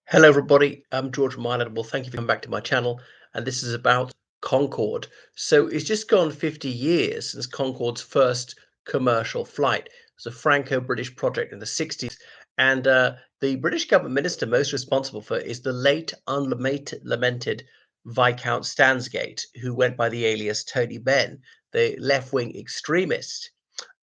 Hello, everybody. I'm George Milan. Well, thank you for coming back to my channel. And this is about Concorde. So it's just gone 50 years since Concorde's first commercial flight. It was a Franco-British project in the 60s. And the British government minister most responsible for it is the late unlamented Viscount Stansgate, who went by the alias Tony Benn, the left-wing extremist.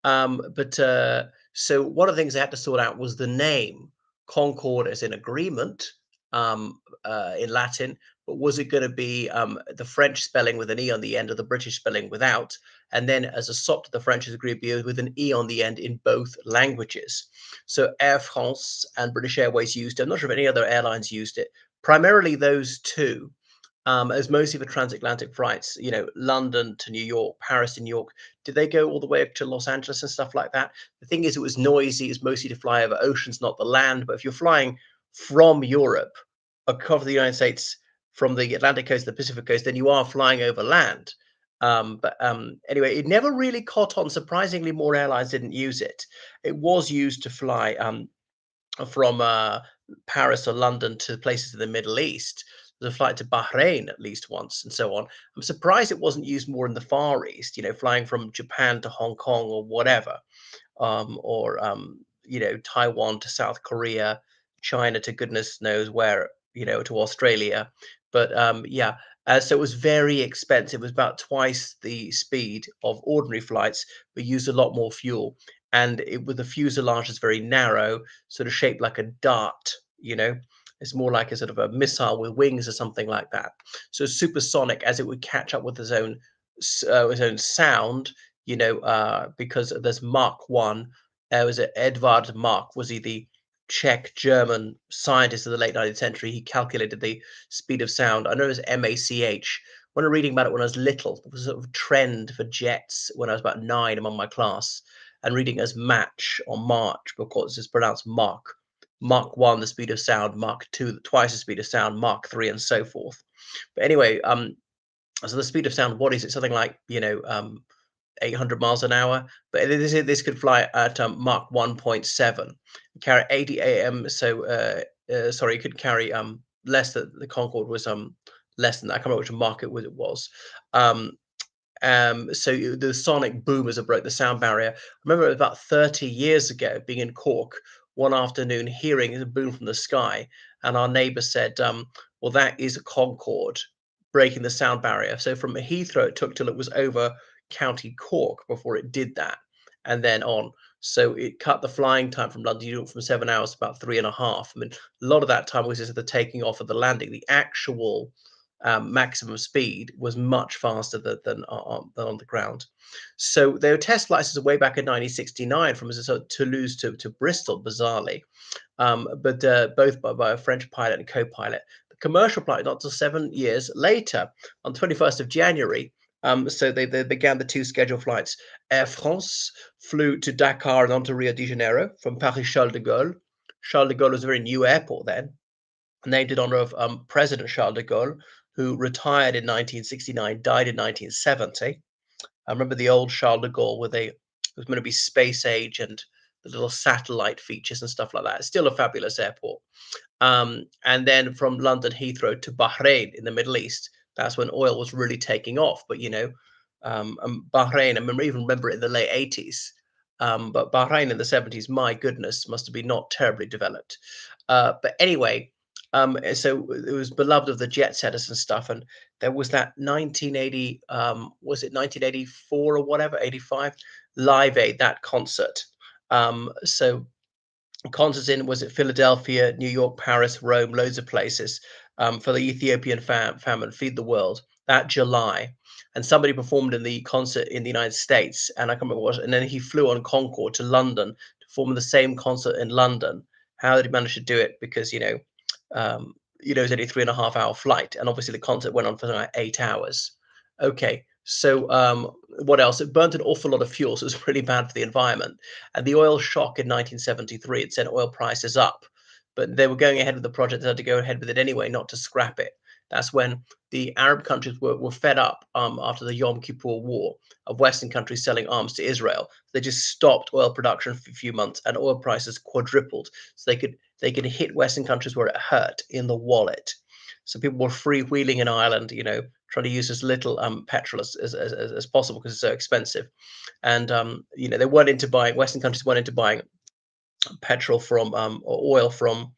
So one of the things they had to sort out was the name. Concord as in agreement in Latin, but was it going to be the French spelling with an E on the end or the British spelling without? And then as a sop to the French is agreed to be with an E on the end in both languages. So Air France and British Airways used it. I'm not sure if any other airlines used it. Primarily those two, as mostly for transatlantic flights, London to New York, Paris to New York. Did they go all the way up to Los Angeles and stuff like that? The thing is, it was noisy. It's mostly to fly over oceans, not the land. But if you're flying from Europe across the United States from the Atlantic coast to the Pacific coast, then you are flying over land. But anyway, it never really caught on. Surprisingly, more airlines didn't use it. It was used to fly from Paris or London to places in the Middle East. There's a flight to Bahrain at least once, and so on. I'm surprised it wasn't used more in the Far East. Flying from Japan to Hong Kong or whatever, or Taiwan to South Korea, China to goodness knows where, to Australia. But yeah, so it was very expensive. It was about twice the speed of ordinary flights, but used a lot more fuel. And it with the fuselage is very narrow, sort of shaped like a dart. It's more like a sort of a missile with wings or something like that. So supersonic, as it would catch up with its own sound. Because there's Mark One. Was it Edvard Mark? Was he the Czech German scientist of the late 19th century? He calculated the speed of sound. I know it was MACH. When I was reading about it when I was little, it was a sort of trend for jets when I was about 9 among my class, and reading as match or march because it's pronounced Mark. Mark 1, the speed of sound; Mark 2, twice the speed of sound; Mark 3, and so forth. But anyway, so the speed of sound, what is it? Something like 800 miles an hour, but this could fly at Mach 1.7, carry 80 AM. So sorry, it could carry less than the Concorde was less than that. I can't remember which Mach it was. Um, the sonic boomers have broke the sound barrier. I remember about 30 years ago being in Cork one afternoon, hearing a boom from the sky, and our neighbour said, "Well, that is a Concorde breaking the sound barrier." So from Heathrow, it took till it was over County Cork before it did that, and then on. So it cut the flying time from London to New York from 7 hours to about 3.5. I mean, a lot of that time was just the taking off of the landing. The actual maximum speed was much faster than on the ground. So there were test flights way back in 1969 from Toulouse to Bristol, bizarrely, but both by a French pilot and co-pilot. The commercial flight not till 7 years later, on 21st of January. So they began the two scheduled flights. Air France flew to Dakar and on to Rio de Janeiro from Paris Charles de Gaulle. Charles de Gaulle was a very new airport then, named in honor of President Charles de Gaulle, who retired in 1969, died in 1970. I remember the old Charles de Gaulle where it was meant to be space age and the little satellite features and stuff like that. It's still a fabulous airport. And then from London Heathrow to Bahrain in the Middle East, that's when oil was really taking off. But Bahrain, even remember it in the late 80s. But Bahrain in the 70s, my goodness, must have been not terribly developed. But anyway, so it was beloved of the jet setters and stuff. And there was that 1980, was it 1984 or whatever, 85, Live Aid, that concert. So concerts in was it Philadelphia, New York, Paris, Rome, loads of places for the Ethiopian famine, Feed the World, that July. And somebody performed in the concert in the United States, and I can't remember what. And then he flew on Concorde to London to perform in the same concert in London. How did he manage to do it? Because it's only 3.5 hour flight, and obviously the concert went on for like 8 hours. Okay, so what else? It burnt an awful lot of fuel, so it was really bad for the environment. And the oil shock in 1973, it sent oil prices up, but they were going ahead with the project. They had to go ahead with it anyway, not to scrap it. That's when the Arab countries were fed up after the Yom Kippur War of Western countries selling arms to Israel. They just stopped oil production for a few months, and oil prices quadrupled. So they could hit Western countries where it hurt in the wallet. So people were freewheeling in Ireland, trying to use as little petrol as possible because it's so expensive. And they weren't into buying. Western countries weren't into buying petrol or oil from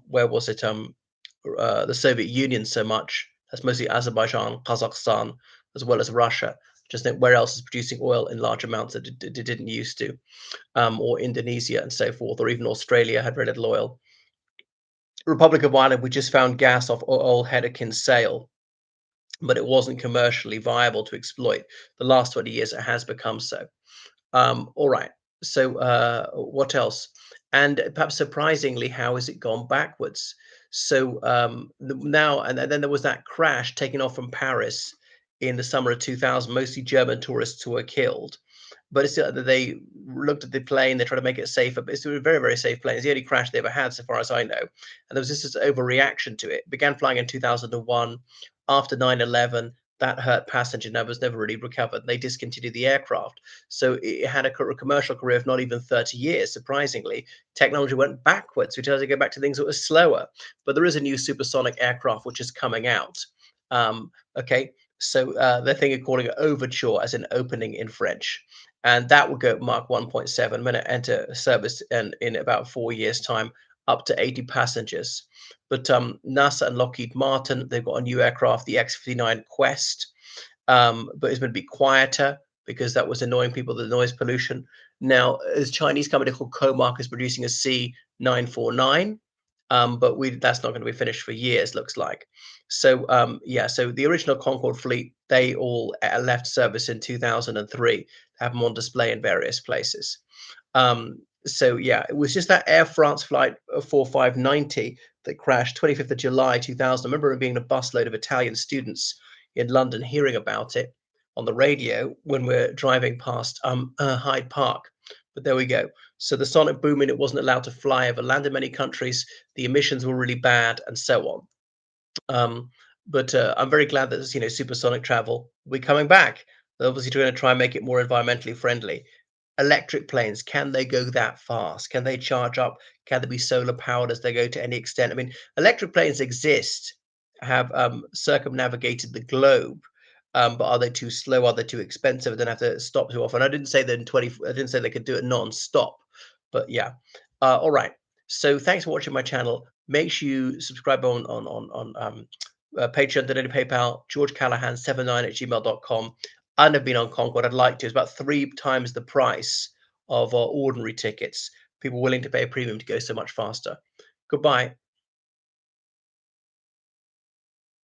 where was it? The Soviet Union so much. That's mostly Azerbaijan, Kazakhstan, as well as Russia. Just think where else is producing oil in large amounts that it didn't used to, or Indonesia and so forth, or even Australia had very little oil. Republic of Ireland, we just found gas off old Hedekin Sale, but it wasn't commercially viable to exploit. The last 20 years, it has become so. All right. So, what else? And perhaps surprisingly, how has it gone backwards? So now, and then there was that crash taking off from Paris in the summer of 2000. Mostly German tourists who were killed. But it's still that they looked at the plane, they tried to make it safer, but it's a very, very safe plane. It's the only crash they ever had, so far as I know. And there was this overreaction to it. It began flying in 2001. After 9/11, that hurt passenger numbers, never really recovered. They discontinued the aircraft. So it had a commercial career of not even 30 years, surprisingly. Technology went backwards, which has to go back to things that were slower. But there is a new supersonic aircraft which is coming out. Okay, so they're thinking calling it Overture as an opening in French. And that will go Mark 1.7, going to enter service in about 4 years' time, up to 80 passengers. But NASA and Lockheed Martin, they've got a new aircraft, the X-59 Quest, but it's going to be quieter because that was annoying people, the noise pollution. Now, a Chinese company called Comark is producing a C949, but that's not going to be finished for years, looks like. So, yeah, so the original Concorde fleet, they all left service in 2003, have them on display in various places. So yeah, it was just that Air France flight 4590 that crashed 25th of July 2000. I remember it being a busload of Italian students in London hearing about it on the radio when we're driving past Hyde Park. But there we go. So the sonic boom in it wasn't allowed to fly over land in many countries. The emissions were really bad, and so on. Um, but I'm very glad that supersonic travel will be coming back. They're obviously trying to try and make it more environmentally friendly. Electric planes, can they go that fast? Can they charge up? Can they be solar powered as they go to any extent? I mean, electric planes exist, have circumnavigated the globe, but are they too slow? Are they too expensive? I don't have to stop too often. I didn't say that in 20. I didn't say they could do it non-stop, but yeah. All right. So thanks for watching my channel. Make sure you subscribe on Patreon, donate to PayPal, George Callahan 79 at gmail.com. I've never been on Concorde. I'd like to. It's about 3 times the price of ordinary tickets. People willing to pay a premium to go so much faster. Goodbye.